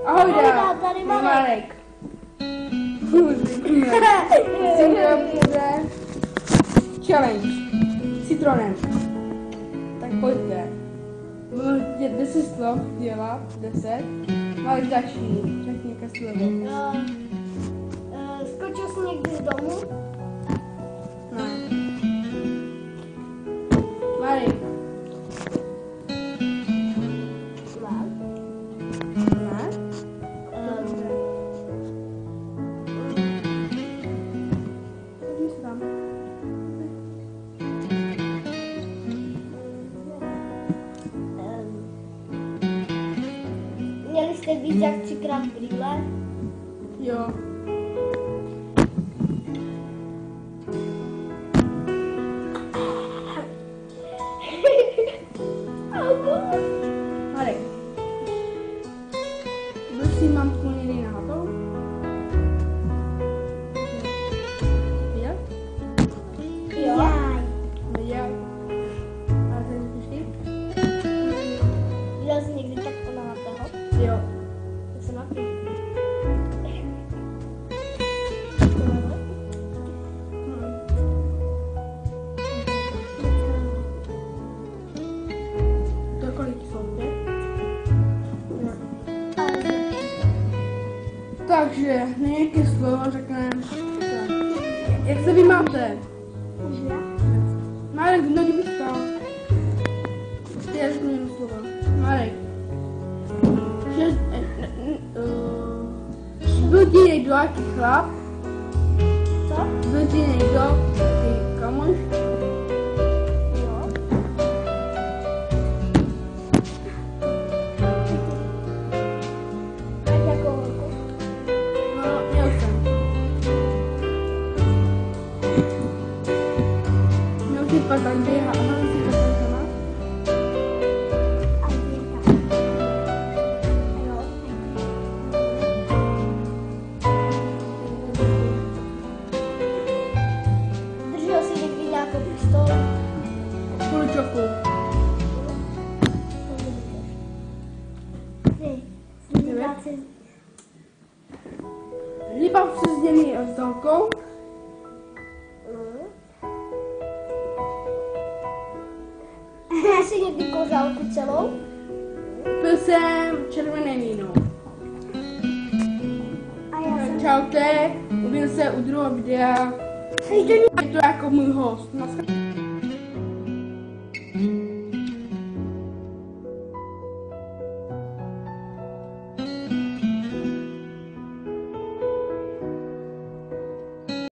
Ahoj, tady Marek. Zítra bude challenge s citronem. Tak pojďte. Budu 10 slov dělat, 10. Marek začni, řekni jaké slovo. Skočil jsi někdy z domu? Ne. Marek. Ne? Chodím se tam. Měli jste víc jak 3krát brýle? Jo. Marek. Prosím, mám tu někdy na hatou? Viděl? Jo. Viděl. A ten přišli? Viděl jsi někdy takto nahatého? Jo. To se napí. To kolik jsou, ne? Takže nějaké slovo řekneme. Jak se vy máte? Marek, no kdyby stál. Já řeknu jedno slovo. Marek. Byl ti někdo jaký chlap? Co? Byl ti někdo jaký kamoš? Jo. Tak jakou ruku? No, měl jsem. Měl si patandy a mám si patantama. A dírka. Jo. Držel jsi někdy nějakou pistoli? Půlčoku. Líbal se s nimi s holkou. Jsi někdy kořálku celou? Pil jsem červené víno. A já jsem... Čaute, uvidím se u druhého videa. Je to jako můj host. Naschle.